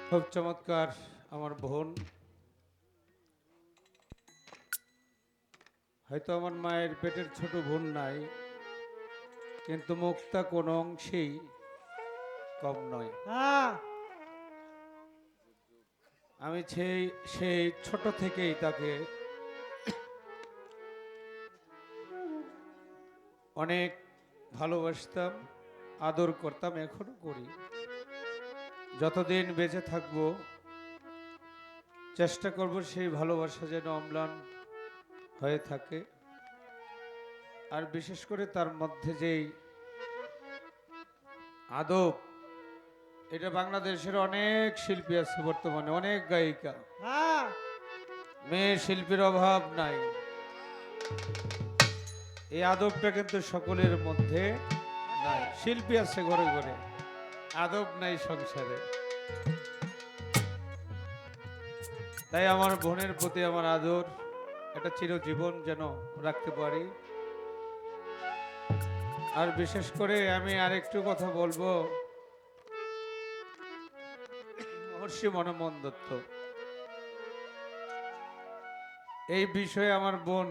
খুব চমৎকার আমার বোন। হয়তো আমার মায়ের পেটের ছোট বোন নাই, কিন্তু মুক্তা কোনো অংশেই কম নয়। আমি সেই ছোট থেকেই তাকে অনেক ভালোবাসতাম, আদর করতাম, এখনো করি। যতদিন বেঁচে থাকবো চেষ্টা করব সেই ভালোবাসা যেন অম্লান হয়ে থাকে। আর বিশেষ করে তার মধ্যে যেই আদব, এটা বাংলাদেশের অনেক শিল্পী আছে বর্তমানে, অনেক গায়িকা, মেয়ে শিল্পীর অভাব নাই। এই আদবটা কিন্তু সকলের মধ্যে নাই। শিল্পী আছে ঘরে ঘরে, আদব নাই সংসারে। তাই আমার বোনের প্রতি আমার আদর এটা চিরজীবন যেন রাখতে পারি। আর বিশেষ করে আমি আরেকটু কথা বলবো, মহর্ষি মনমোহন দত্ত, এই বিষয়ে আমার বোন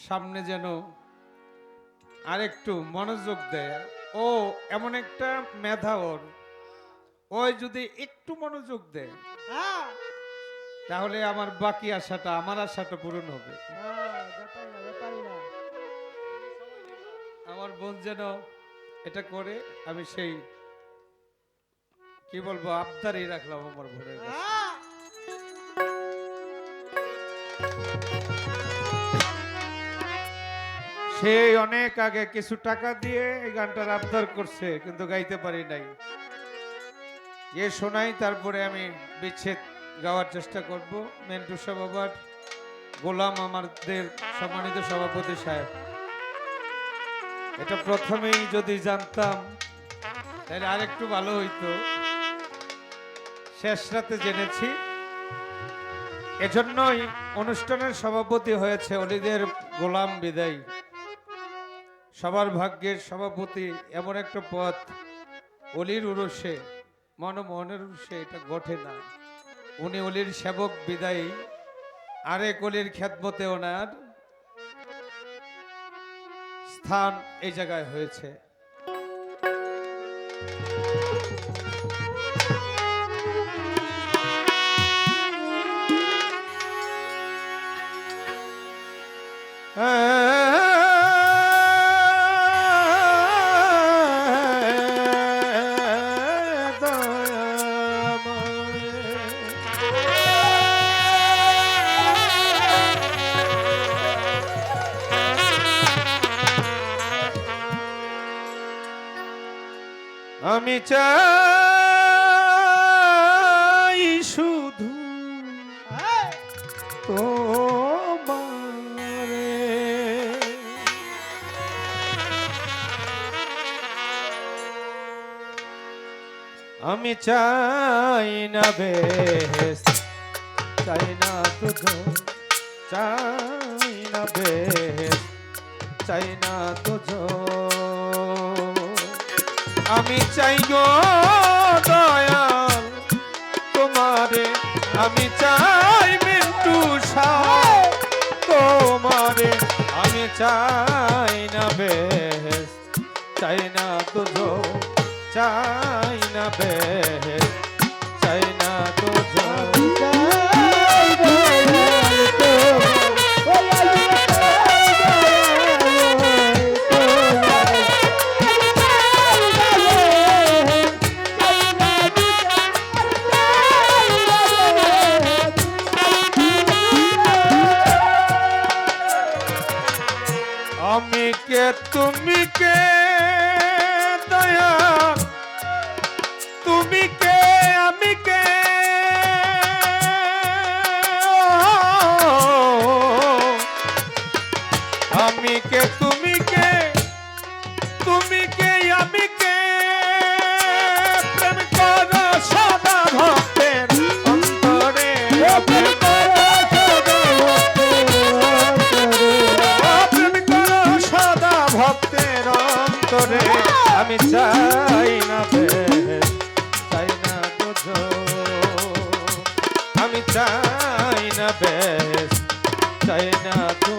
সামনে যেন আরেকটু মনোযোগ দেয়। ও এমন একটা মেধা ওর, ওই যদি একটু মনোযোগ দেয় তাহলে আমার বাকি আশাটা, আমার আশাটা পূরণ হবে। আমার বোন যেন এটা করে, আমি সেই কি বলবো আবদারই রাখলাম আমার বোনের কাছে। সেই অনেক আগে কিছু টাকা দিয়ে এই গানটার আবদার করছে, কিন্তু গাইতে পারি নাই। এ শোনাই, তারপরে আমি বিচ্ছেদ গাওয়ার চেষ্টা করব। মেন্টু বাবার গোলাম আমাদের সম্মানিত সভাপতি সাহেব, এটা প্রথমেই যদি জানতাম তাহলে আরেকটু ভালো হইতো। শেষ রাতে জেনেছি, এজন্যই অনুষ্ঠানের সভাপতি হয়েছে অলিদের গোলাম বিদায়। সবার ভাগ্যের সভাপতি এমন একটা পথ, অলির উরসে, মনমোহনের উরসে এটা ঘটে না। উনি অলির সেবক বিদায়ী, আরেক অলির খেদমতে ওনার স্থান এই জায়গায় হয়েছে। আমি চাই শুধু তোমারে, আমি চাই না বেহেশত, চাই না তুঝো, চাই না বেহেশত, চাই না তুঝো। আমি চাই গো দয়াল তোমারে, আমি চাই মিন্টু সাহেব তোমারে, আমি চাই না বেহেশত, চাই না তুঝো, চাই না বেহেশত, চাই না তুঝো। আমি কে তুমি কে দয়া, তুমি কে আমি কে, আমি কে তুমি কে, তুমি কে আমি কে, প্রেম করো সদা ভক্তের অন্তরে, প্রেম করো সদা ভক্তের অন্তরে। আমি চাই না বেহেশত, চাই না তুঝো। না বেশ চাই না তো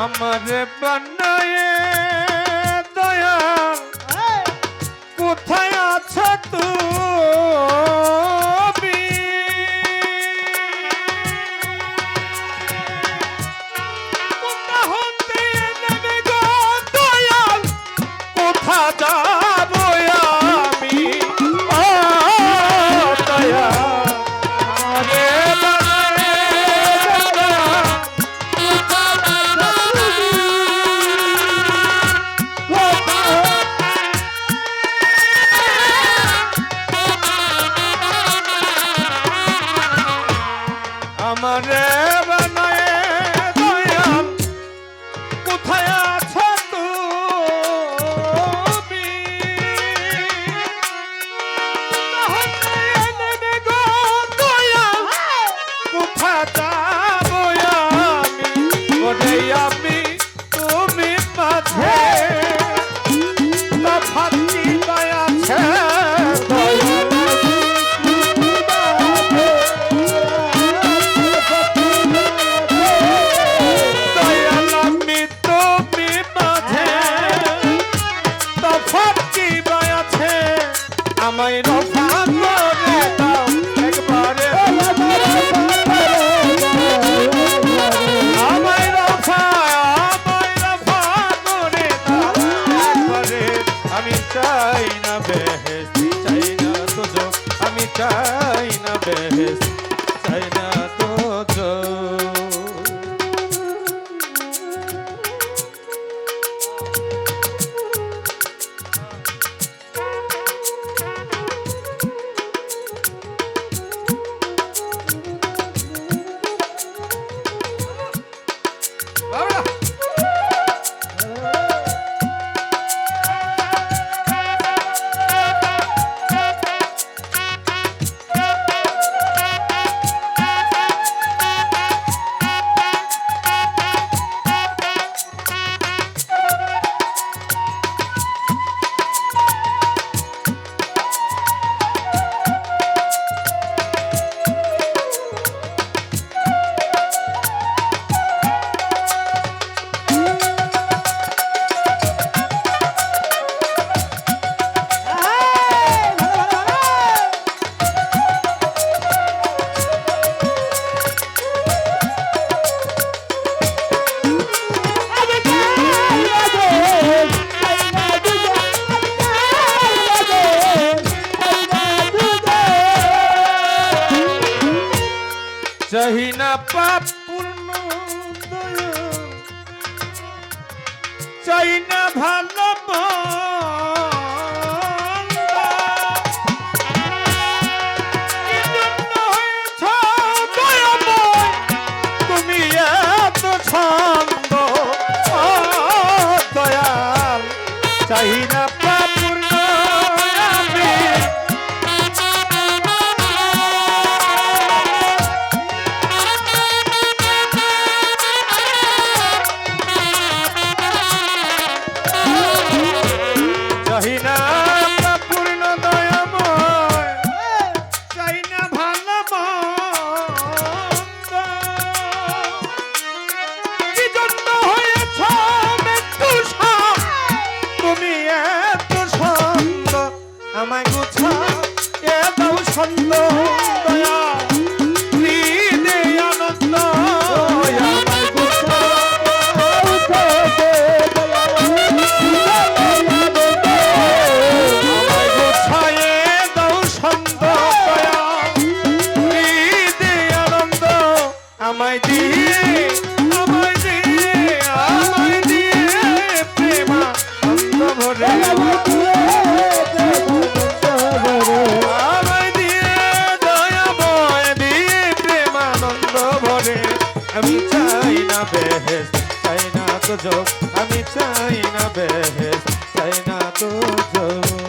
আমার বানায় দয়া কোথায় আছো তুমি কোথা হতে নেবে গো দয়াল কোথা যাবো আমি ও দয়া আরে আমারে বানায় দয়াল কোথায় আছো তুমি নেবে গো দয়াল কোথা যাবো আমি ওরে আমি তুমি মাঝে তফাৎ কি আছে আমায় রফা করে দাও একবারে আমায় রফা করে দাও একবারে আমি চাই না বেহেশত চাই না দোজখ আমি চাই না বেহেশত চাই না দোজখ চাহি না পাপ পূর্ণ দয়া চাই না ভালো তুমি এত ছন্দ দয়াল চাহি না পাপ পূর্ণ বেহেশত চাই না দুজক আমি চাই না বেহেশত চাই না দুজক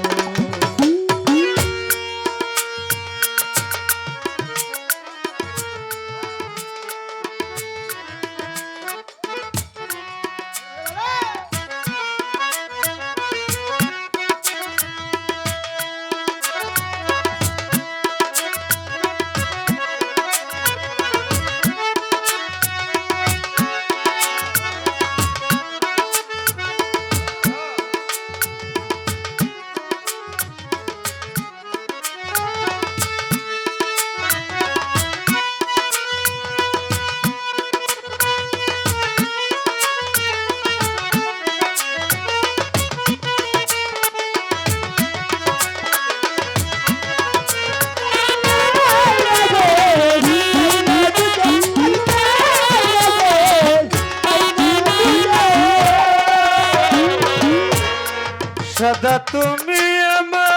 সদা তুমি আমার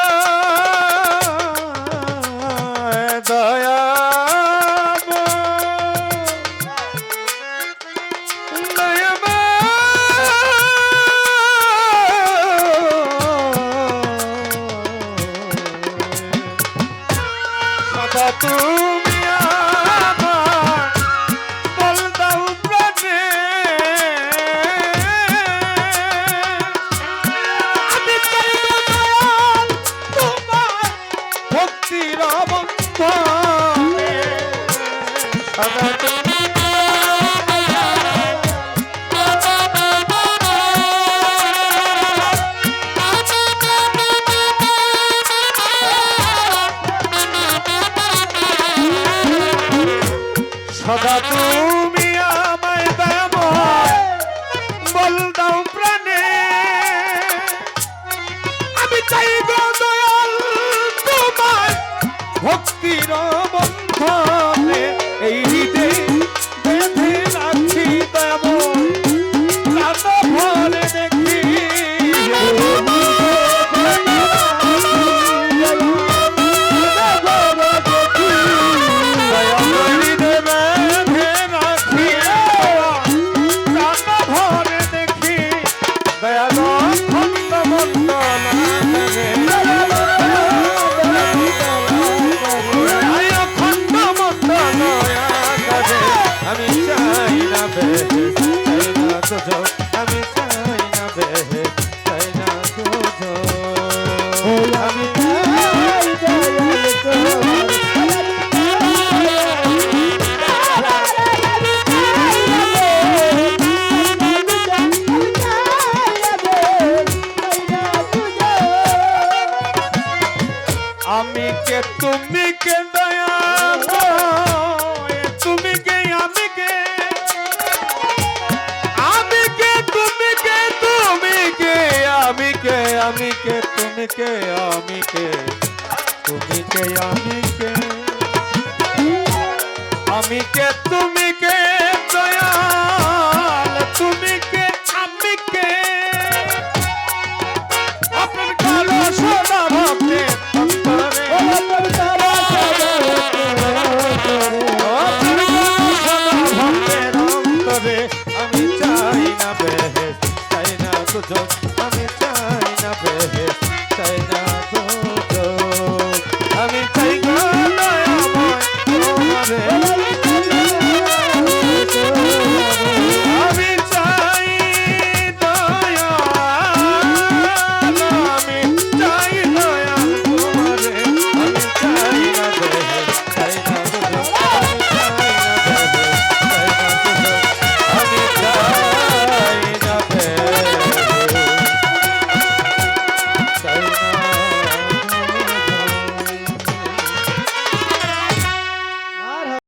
দয়া সদা তুমি আমার বল দাও প্রাণে সদা তুমি আমায় দয়াময় বল দাও প্রাণে আমি চাই গো দয়াল তোমার ভক্তির বন্ধনে এই হৃদয়ে বেঁধে রাখছি দয়াময় প্রাণ ভরে দেখি আমি চাই না বেহেশত চাই না দুজক আমি চাই না বেহেশত চাই না দুজক আমি আমি কে তুমি কে দয়া তুমি কে আমি কে আমি কে তুমি কে তুমি কে আমি কে আমি কে তুমি কে আমি কে তুমি কে আমি কে আমি কে তুমি কে দয়া